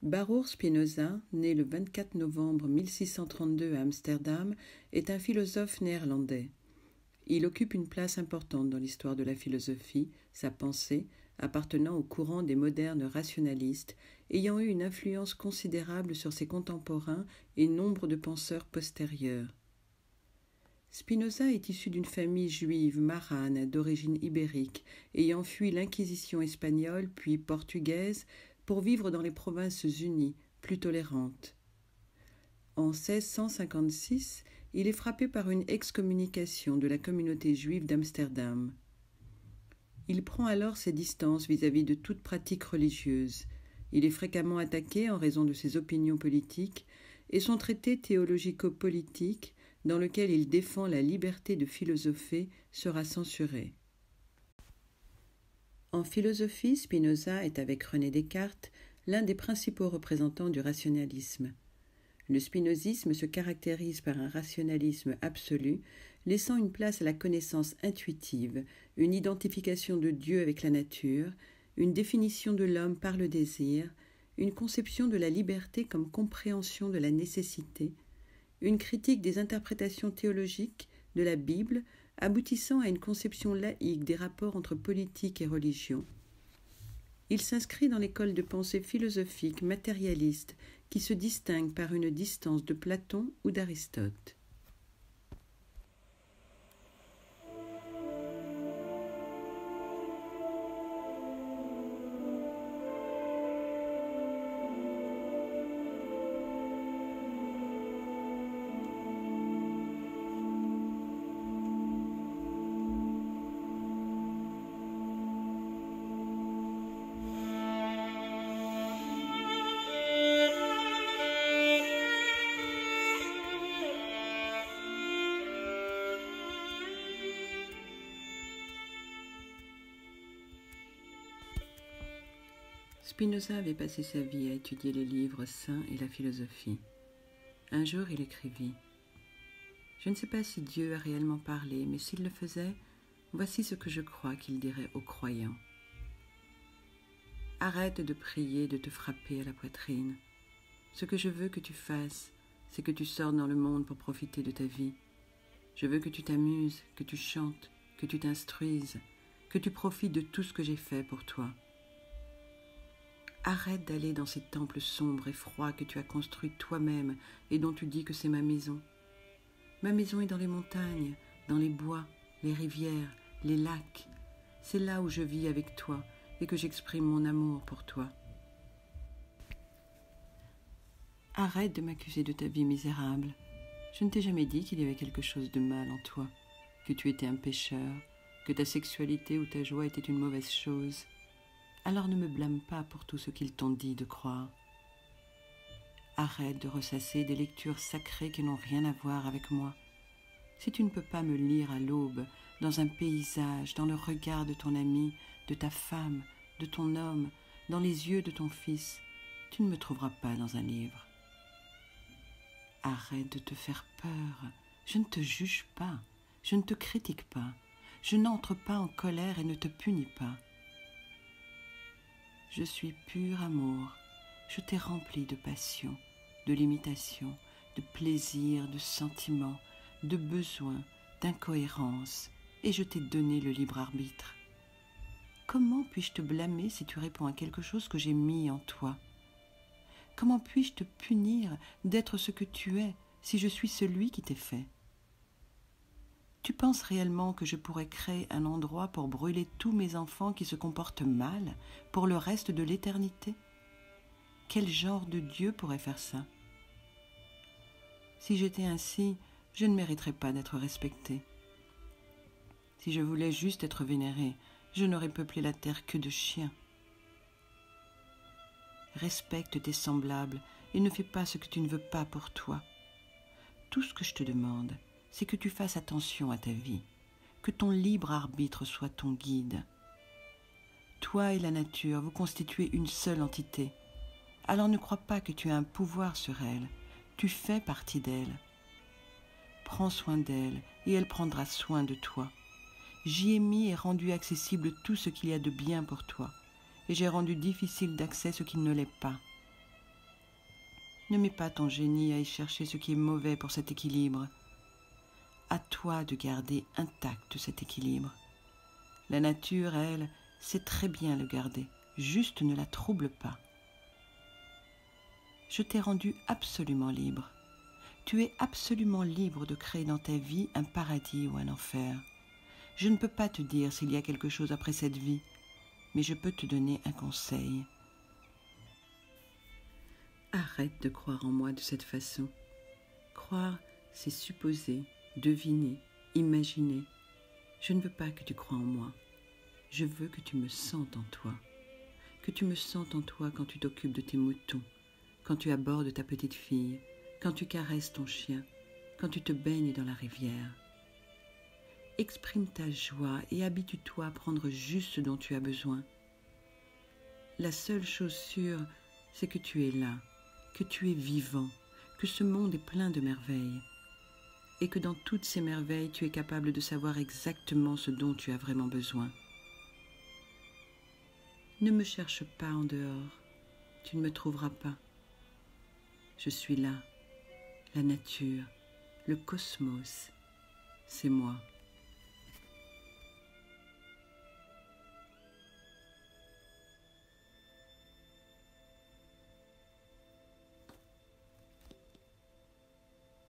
Baruch Spinoza, né le 24 novembre 1632 à Amsterdam, est un philosophe néerlandais. Il occupe une place importante dans l'histoire de la philosophie, sa pensée, appartenant au courant des modernes rationalistes, ayant eu une influence considérable sur ses contemporains et nombre de penseurs postérieurs. Spinoza est issu d'une famille juive marane d'origine ibérique, ayant fui l'Inquisition espagnole puis portugaise pour vivre dans les Provinces-Unies, plus tolérantes. En 1656, il est frappé par une excommunication de la communauté juive d'Amsterdam. Il prend alors ses distances vis-à-vis de toute pratique religieuse. Il est fréquemment attaqué en raison de ses opinions politiques, et son traité théologico-politique, dans lequel il défend la liberté de philosopher, sera censuré. En philosophie, Spinoza est, avec René Descartes, l'un des principaux représentants du rationalisme. Le spinozisme se caractérise par un rationalisme absolu, laissant une place à la connaissance intuitive, une identification de Dieu avec la nature, une définition de l'homme par le désir, une conception de la liberté comme compréhension de la nécessité, une critique des interprétations théologiques de la Bible, aboutissant à une conception laïque des rapports entre politique et religion. Il s'inscrit dans l'école de pensée philosophique matérialiste qui se distingue par une distance de Platon ou d'Aristote. Spinoza avait passé sa vie à étudier les livres saints et la philosophie. Un jour, il écrivit « Je ne sais pas si Dieu a réellement parlé, mais s'il le faisait, voici ce que je crois qu'il dirait aux croyants. Arrête de prier, de te frapper à la poitrine. Ce que je veux que tu fasses, c'est que tu sortes dans le monde pour profiter de ta vie. Je veux que tu t'amuses, que tu chantes, que tu t'instruises, que tu profites de tout ce que j'ai fait pour toi. Arrête d'aller dans ces temples sombres et froids que tu as construits toi-même et dont tu dis que c'est ma maison. Ma maison est dans les montagnes, dans les bois, les rivières, les lacs. C'est là où je vis avec toi et que j'exprime mon amour pour toi. Arrête de m'accuser de ta vie misérable. Je ne t'ai jamais dit qu'il y avait quelque chose de mal en toi, que tu étais un pécheur, que ta sexualité ou ta joie était une mauvaise chose. Alors ne me blâme pas pour tout ce qu'ils t'ont dit de croire. Arrête de ressasser des lectures sacrées qui n'ont rien à voir avec moi. Si tu ne peux pas me lire à l'aube, dans un paysage, dans le regard de ton ami, de ta femme, de ton homme, dans les yeux de ton fils, tu ne me trouveras pas dans un livre. Arrête de te faire peur. Je ne te juge pas, je ne te critique pas, je n'entre pas en colère et ne te punis pas. Je suis pur amour, je t'ai rempli de passion, de limitation, de plaisir, de sentiments, de besoins, d'incohérence, et je t'ai donné le libre arbitre. Comment puis-je te blâmer si tu réponds à quelque chose que j'ai mis en toi? Comment puis-je te punir d'être ce que tu es si je suis celui qui t'ai fait? Tu penses réellement que je pourrais créer un endroit pour brûler tous mes enfants qui se comportent mal pour le reste de l'éternité? Quel genre de Dieu pourrait faire ça? Si j'étais ainsi, je ne mériterais pas d'être respecté. Si je voulais juste être vénéré, je n'aurais peuplé la terre que de chiens. Respecte tes semblables et ne fais pas ce que tu ne veux pas pour toi. Tout ce que je te demande, c'est que tu fasses attention à ta vie, que ton libre arbitre soit ton guide. Toi et la nature, vous constituez une seule entité. Alors ne crois pas que tu as un pouvoir sur elle, tu fais partie d'elle. Prends soin d'elle et elle prendra soin de toi. J'y ai mis et rendu accessible tout ce qu'il y a de bien pour toi, et j'ai rendu difficile d'accès ce qui ne l'est pas. Ne mets pas ton génie à y chercher ce qui est mauvais pour cet équilibre. À toi de garder intact cet équilibre. La nature, elle, sait très bien le garder, juste ne la trouble pas. Je t'ai rendu absolument libre. Tu es absolument libre de créer dans ta vie un paradis ou un enfer. Je ne peux pas te dire s'il y a quelque chose après cette vie, mais je peux te donner un conseil. Arrête de croire en moi de cette façon. Croire, c'est supposer, deviner, imaginer. Je ne veux pas que tu crois en moi. Je veux que tu me sentes en toi. Que tu me sentes en toi quand tu t'occupes de tes moutons, quand tu abordes ta petite fille, quand tu caresses ton chien, quand tu te baignes dans la rivière. Exprime ta joie et habitue-toi à prendre juste ce dont tu as besoin. La seule chose sûre, c'est que tu es là, que tu es vivant, que ce monde est plein de merveilles, et que dans toutes ces merveilles, tu es capable de savoir exactement ce dont tu as vraiment besoin. Ne me cherche pas en dehors, tu ne me trouveras pas. Je suis là, la nature, le cosmos, c'est moi.